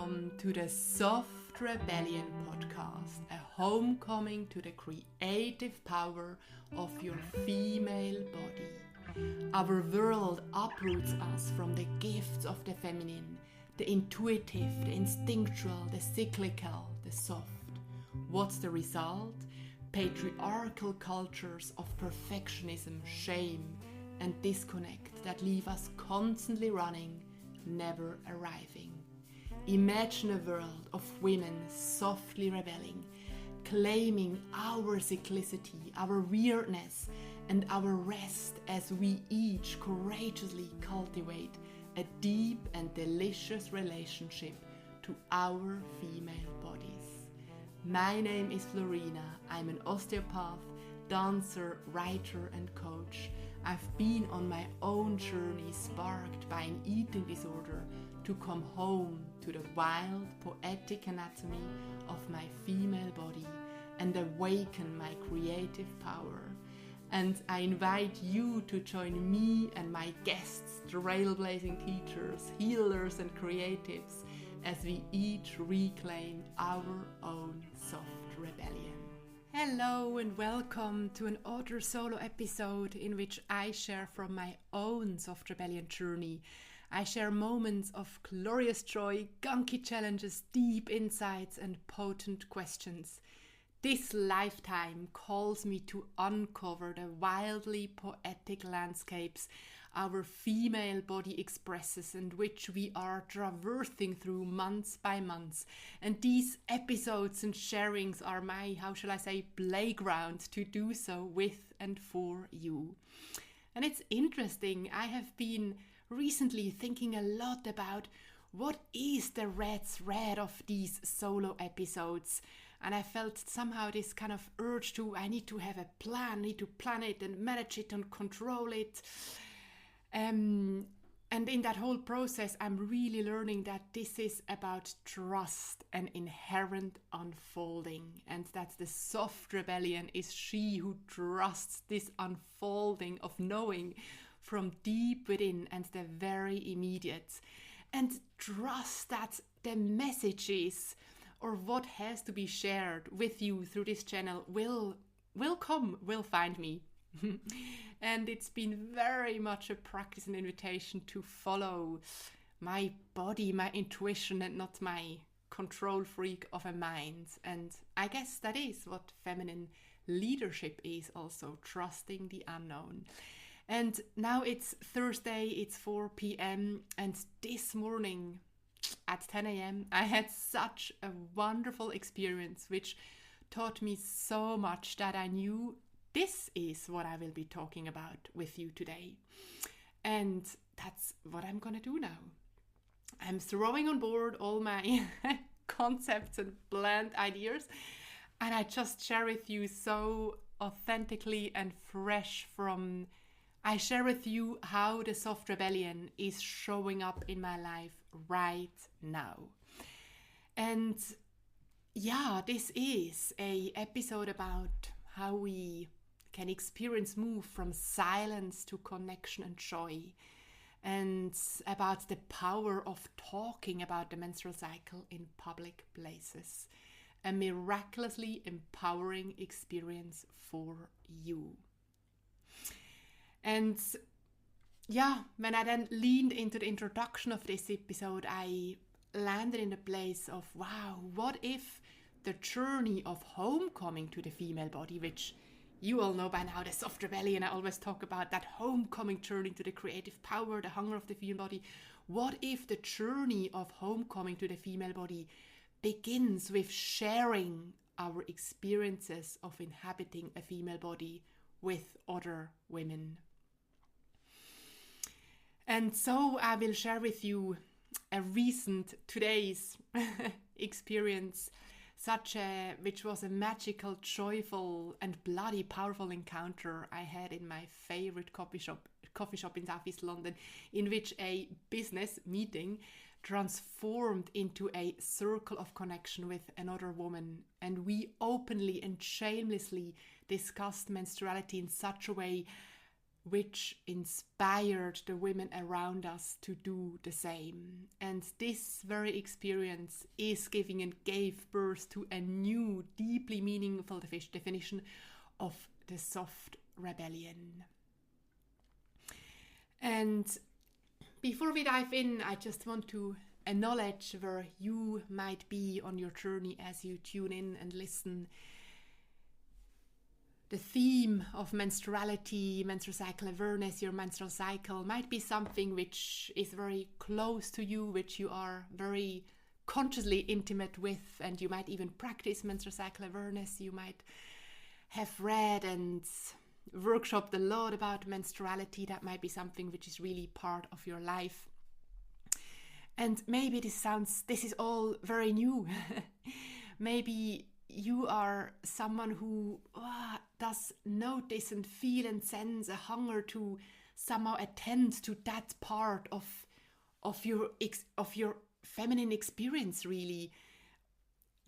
welcome to the Soft Rebellion podcast, a homecoming to the creative power of your female body. Our world uproots us from the gifts of the feminine, the intuitive, the instinctual, the cyclical, the soft. What's the result? Patriarchal cultures of perfectionism, shame, and disconnect that leave us constantly running, never arriving. Imagine a world of women softly rebelling, claiming our cyclicity, our weirdness, and our rest as we each courageously cultivate a deep and delicious relationship to our female bodies. My name is Florina. I'm an osteopath, dancer, writer, and coach. I've been on my own journey sparked by an eating disorder to come home to the wild, poetic anatomy of my female body and awaken my creative power. And I invite you to join me and my guests, trailblazing teachers, healers, and creatives as we each reclaim our own soft rebellion. Hello and welcome to another solo episode in which I share from my own soft rebellion journey. I share moments of glorious joy, gunky challenges, deep insights, and potent questions. This lifetime calls me to uncover the wildly poetic landscapes our female body expresses and which we are traversing through months by months. And these episodes and sharings are my, playground to do so with and for you. And it's interesting, I have been recently thinking a lot about what is the red thread of these solo episodes. And I felt somehow this kind of urge I need to have a plan, need to plan it and manage it and control it. And in that whole process, I'm really learning that this is about trust and inherent unfolding. And that the soft rebellion is she who trusts this unfolding of knowing from deep within and the very immediate. And trust that the messages or what has to be shared with you through this channel will find me. And it's been very much a practice and invitation to follow my body, my intuition, and not my control freak of a mind. And I guess that is what feminine leadership is also, trusting the unknown. And now it's Thursday, it's 4 p.m. and this morning at 10 a.m. I had such a wonderful experience which taught me so much that I knew this is what I will be talking about with you today. And that's what I'm gonna do now. I'm throwing on board all my concepts and planned ideas, and I just share with you so authentically and fresh I share with you how the soft rebellion is showing up in my life right now. And yeah, this is an episode about how we can move from silence to connection and joy, and about the power of talking about the menstrual cycle in public places. A miraculously empowering experience for you. And yeah, when I then leaned into the introduction of this episode, I landed in the place of, wow, what if the journey of homecoming to the female body, which you all know by now, the soft rebellion, I always talk about that homecoming journey to the creative power, the hunger of the female body. What if the journey of homecoming to the female body begins with sharing our experiences of inhabiting a female body with other women? And so I will share with you today's experience, which was a magical, joyful, and bloody powerful encounter I had in my favorite coffee shop in Southeast London, in which a business meeting transformed into a circle of connection with another woman, and we openly and shamelessly discussed menstruality in such a way which inspired the women around us to do the same. And this very experience is giving and gave birth to a new, deeply meaningful definition of the soft rebellion. And before we dive in, I just want to acknowledge where you might be on your journey as you tune in and listen. The theme of menstruality, menstrual cycle awareness, your menstrual cycle might be something which is very close to you, which you are very consciously intimate with, and you might even practice menstrual cycle awareness. You might have read and workshopped a lot about menstruality. That might be something which is really part of your life. And maybe this is all very new. Maybe you are someone who does notice and feel and sense a hunger to somehow attend to that part of your feminine experience, really,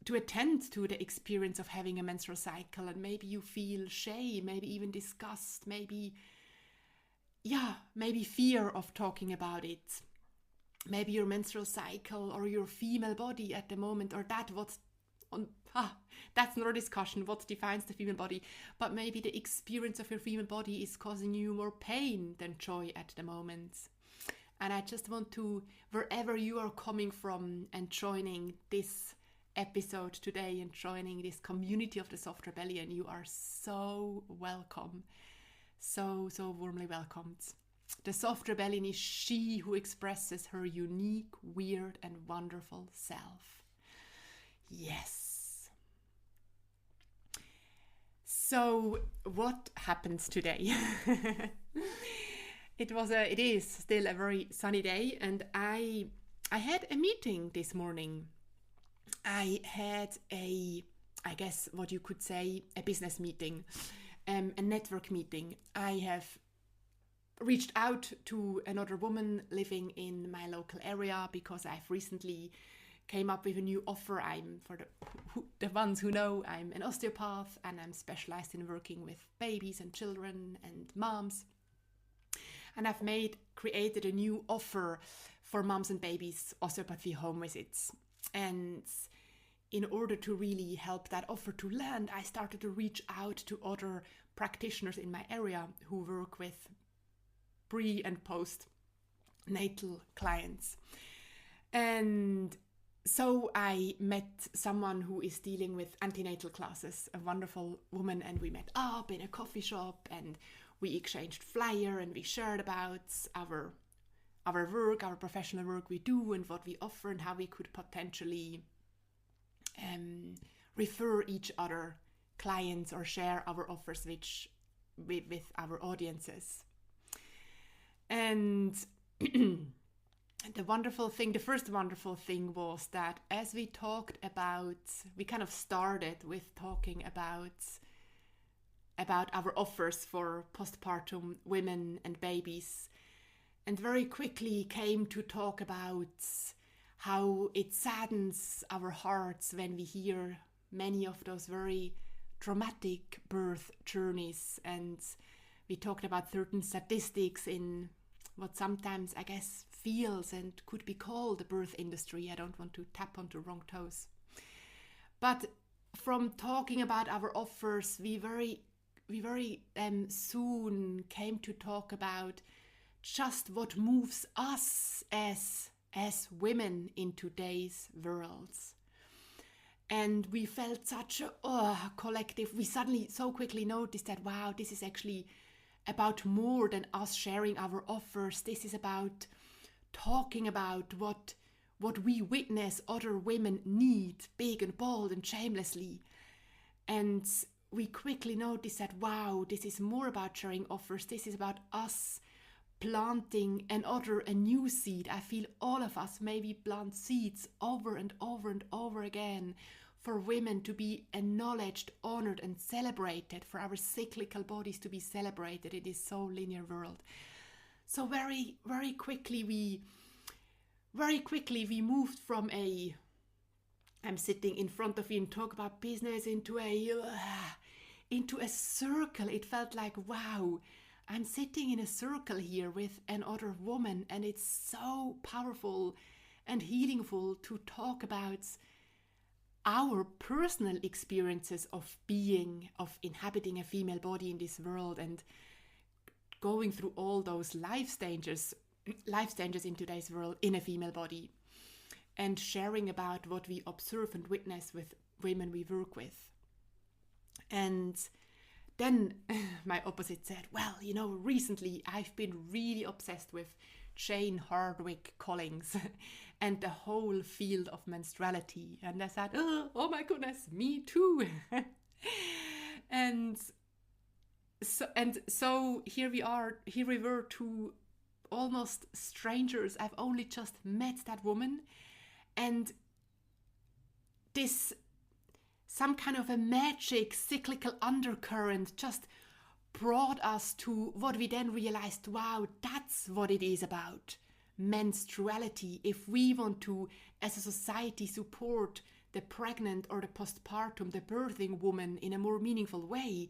to attend to the experience of having a menstrual cycle. And maybe you feel shame, maybe even disgust, maybe fear of talking about it. Maybe your menstrual cycle or your female body at the moment, or that's another discussion, what defines the female body. But maybe the experience of your female body is causing you more pain than joy at the moment. And I just want to, wherever you are coming from and joining this episode today and joining this community of the Soft Rebellion, you are so welcome. So warmly welcomed. The Soft Rebellion is she who expresses her unique, weird, and wonderful self. Yes. So, what happens today? It is still a very sunny day, and I had a meeting this morning. I had I guess what you could say, a business meeting, a network meeting. I have reached out to another woman living in my local area because I've recently came up with a new offer. I'm, for the ones who know, I'm an osteopath and I'm specialized in working with babies and children and moms. And I've created a new offer for moms and babies osteopathy home visits. And in order to really help that offer to land, I started to reach out to other practitioners in my area who work with pre and post natal clients. And so I met someone who is dealing with antenatal classes, a wonderful woman, and we met up in a coffee shop and we exchanged flyer and we shared about our work, our professional work we do and what we offer and how we could potentially refer each other clients or share our offers with our audiences. And the first wonderful thing was that as we kind of started with talking about our offers for postpartum women and babies, and very quickly came to talk about how it saddens our hearts when we hear many of those very traumatic birth journeys. And we talked about certain statistics in what sometimes, I guess, feels and could be called the birth industry. I don't want to tap onto wrong toes. But from talking about our offers, we very soon came to talk about just what moves us as women in today's worlds. And we felt such a collective, we suddenly so quickly noticed that, wow, this is actually about more than us sharing our offers. This is about talking about what we witness other women need, big and bold and shamelessly. And we quickly noticed that, wow, this is more about sharing offers. This is about us planting a new seed. I feel all of us maybe plant seeds over and over and over again for women to be acknowledged, honored and celebrated, for our cyclical bodies to be celebrated in this so linear world. So very, very quickly we moved from I'm sitting in front of you and talk about business into a circle. It felt like, wow, I'm sitting in a circle here with another woman, and it's so powerful and healingful to talk about our personal experiences of being, of inhabiting a female body in this world, and going through all those life stages in today's world in a female body, and sharing about what we observe and witness with women we work with. And then my opposite said, well, recently I've been really obsessed with Jane Hardwick Collins and the whole field of menstruality. And I said, oh my goodness, me too. and so here we were, two almost strangers. I've only just met that woman, and this, some kind of a magic cyclical undercurrent just brought us to what we then realized, wow, that's what it is about, menstruality. If we want to, as a society, support the pregnant or the postpartum, the birthing woman in a more meaningful way,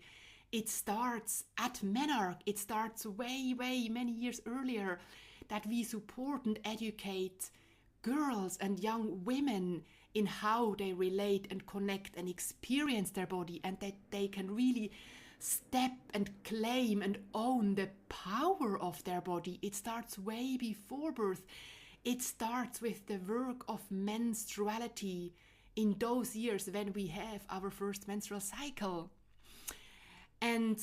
it starts at Menarche. It starts way many years earlier, that we support and educate girls and young women in how they relate and connect and experience their body, and that they can really step and claim and own the power of their body. It starts way before birth. It starts with the work of menstruality in those years when we have our first menstrual cycle. And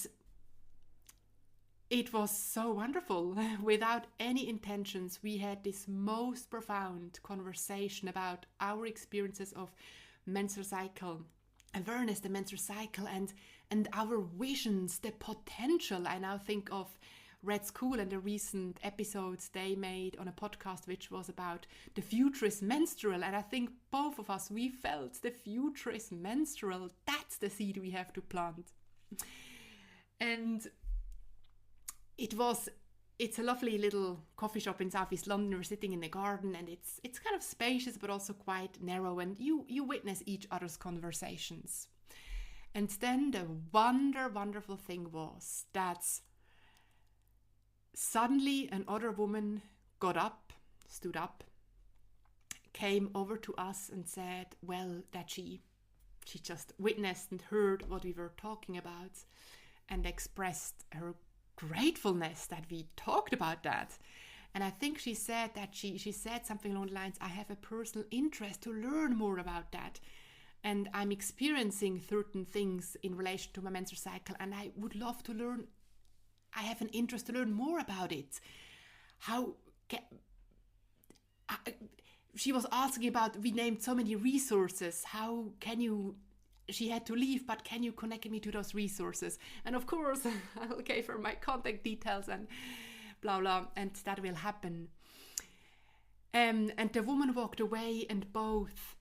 it was so wonderful. Without any intentions, we had this most profound conversation about our experiences of menstrual cycle, awareness, the menstrual cycle, and our visions, the potential. I now think of Red School and the recent episodes they made on a podcast which was about the future is menstrual. And I think both of us, we felt the future is menstrual. That's the seed we have to plant. And it's a lovely little coffee shop in Southeast London. We're sitting in the garden, and it's kind of spacious but also quite narrow, and you witness each other's conversations. And then the wonderful thing was that suddenly another woman stood up, came over to us and said, well, that she just witnessed and heard what we were talking about, and expressed her gratefulness that we talked about that. And I think she said that she said something along the lines, I have a personal interest to learn more about that, and I'm experiencing certain things in relation to my menstrual cycle, and I would love to learn. I have an interest to learn more about it. She was asking about, we named so many resources, how can you, she had to leave, but can you connect me to those resources? And of course, I gave her my contact details and blah, blah, and that will happen. And the woman walked away, and both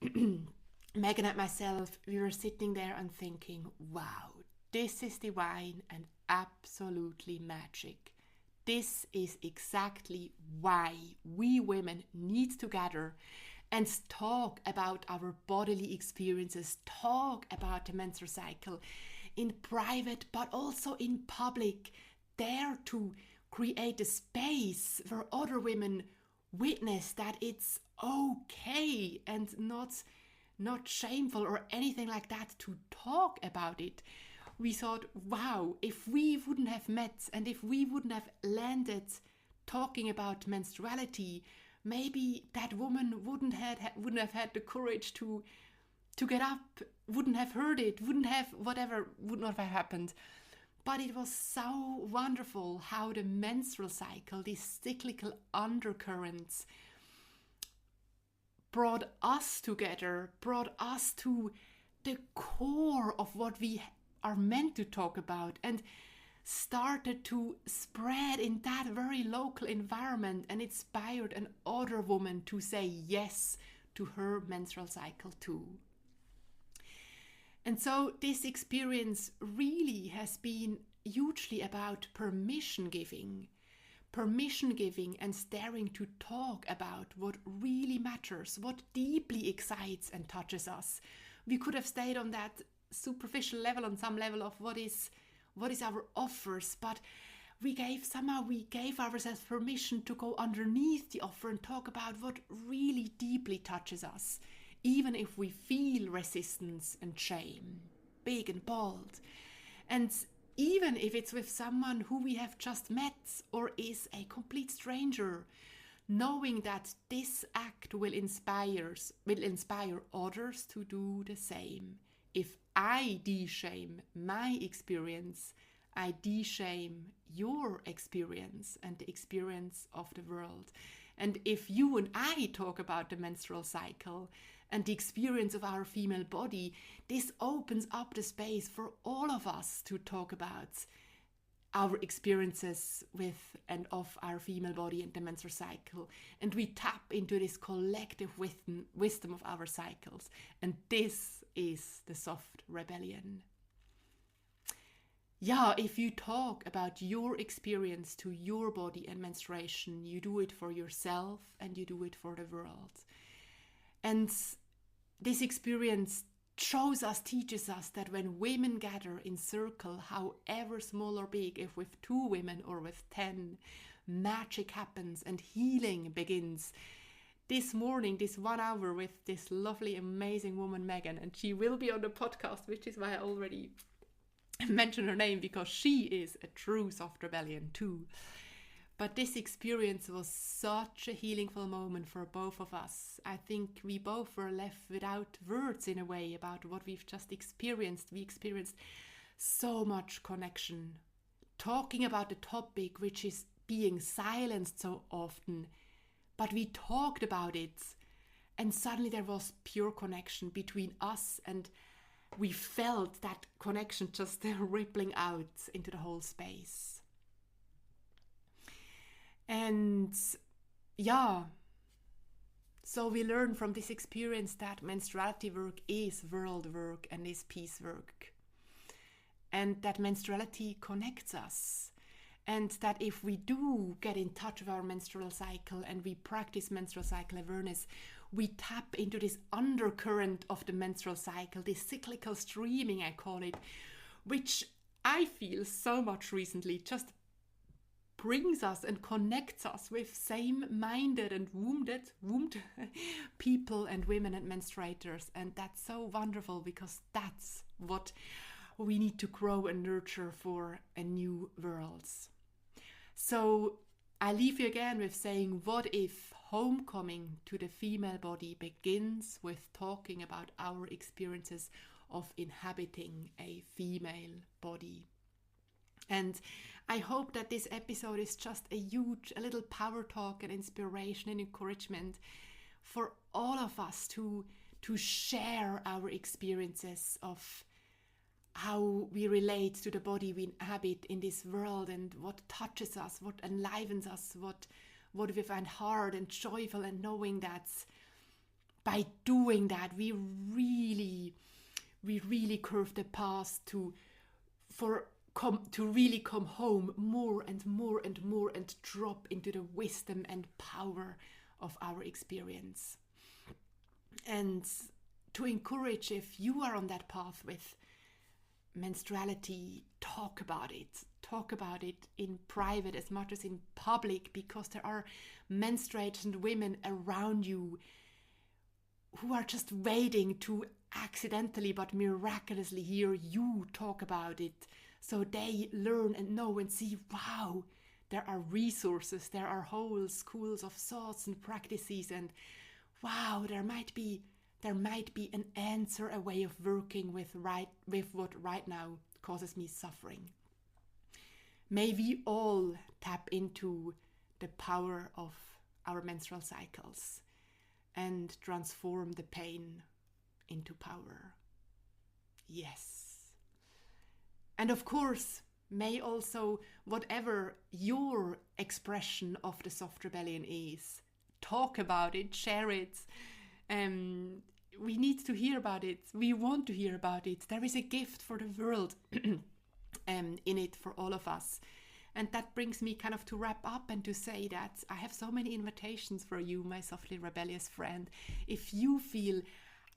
Megan and myself, we were sitting there and thinking, wow, this is divine and absolutely magic. This is exactly why we women need to gather and talk about our bodily experiences, talk about the menstrual cycle in private but also in public, dare to create a space where other women witness that it's okay and not shameful or anything like that to talk about it. We thought, wow, if we wouldn't have met and if we wouldn't have landed talking about menstruality, maybe that woman wouldn't have had the courage to get up, wouldn't have heard it, would not have happened. But it was so wonderful how the menstrual cycle, these cyclical undercurrents, brought us together, brought us to the core of what we are meant to talk about, and started to spread in that very local environment, and inspired another woman to say yes to her menstrual cycle too. And so this experience really has been hugely about permission giving and daring to talk about what really matters, what deeply excites and touches us. We could have stayed on that superficial level, on some level of what is what is our offers, but we gave ourselves permission to go underneath the offer and talk about what really deeply touches us, even if we feel resistance and shame, big and bold. And even if it's with someone who we have just met or is a complete stranger, knowing that this act will inspire others to do the same. If I de-shame my experience, I de-shame your experience and the experience of the world. And if you and I talk about the menstrual cycle and the experience of our female body, this opens up the space for all of us to talk about our experiences with and of our female body and the menstrual cycle. And we tap into this collective wisdom of our cycles. And this is the soft rebellion. Yeah, if you talk about your experience to your body and menstruation, you do it for yourself and you do it for the world. And this experience teaches us that when women gather in circle, however small or big, if with 2 women or with 10, magic happens and healing begins. This morning, this 1 hour with this lovely, amazing woman, Megan, and she will be on the podcast, which is why I already mention her name, because she is a true soft rebellion too. But this experience was such a healingful moment for both of us. I think we both were left without words in a way about what we've just experienced. We experienced so much connection, talking about the topic which is being silenced so often. But we talked about it, and suddenly there was pure connection between us, and we felt that connection just rippling out into the whole space. And yeah, so we learn from this experience that menstruality work is world work and is peace work. And that menstruality connects us. And that if we do get in touch with our menstrual cycle and we practice menstrual cycle awareness, we tap into this undercurrent of the menstrual cycle, this cyclical streaming, I call it, which I feel so much recently just brings us and connects us with same-minded and wounded people and women and menstruators. And that's so wonderful, because that's what we need to grow and nurture for a new world. So I leave you again with saying, what if homecoming to the female body begins with talking about our experiences of inhabiting a female body? And I hope that this episode is just a little power talk and inspiration and encouragement for all of us to share our experiences of how we relate to the body we inhabit in this world, and what touches us, what enlivens us, what we find hard and joyful, and knowing that by doing that we really curve the path to really come home more and more and more, and drop into the wisdom and power of our experience. And to encourage, if you are on that path with menstruality, talk about it in private as much as in public, because there are menstruating women around you who are just waiting to accidentally but miraculously hear you talk about it, so they learn and know and see, wow, there are resources, there are whole schools of thoughts and practices, and wow, there might be an answer, a way of working with what right now causes me suffering. May we all tap into the power of our menstrual cycles and transform the pain into power. Yes. And of course, may also, whatever your expression of the soft rebellion is, talk about it, share it. We need to hear about it. We want to hear about it. There is a gift for the world in it for all of us. And that brings me kind of to wrap up and to say that I have so many invitations for you, my softly rebellious friend. If you feel,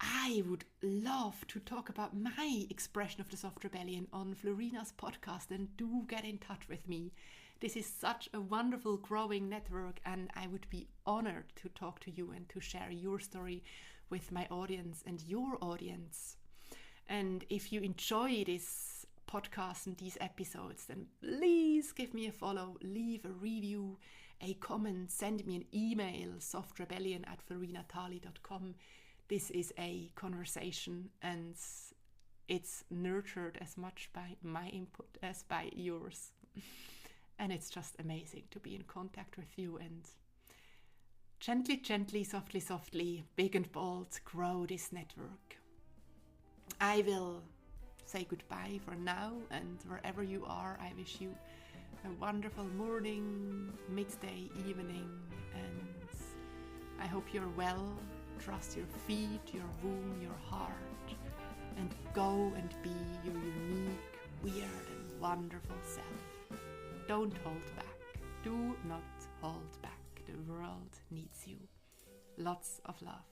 I would love to talk about my expression of the soft rebellion on Florina's podcast, and do get in touch with me. This is such a wonderful growing network, and I would be honored to talk to you and to share your story with my audience and your audience. And if you enjoy this podcast and these episodes, then please give me a follow, leave a review, a comment, send me an email, softrebellion@florinatali.com. This is a conversation, and it's nurtured as much by my input as by yours. And it's just amazing to be in contact with you and gently, gently, softly, softly, big and bold, grow this network. I will say goodbye for now, and wherever you are, I wish you a wonderful morning, midday, evening, and I hope you're well. Trust your feet, your womb, your heart, and go and be your unique, weird, and wonderful self. Don't hold back. Do not hold back. The world needs you. Lots of love.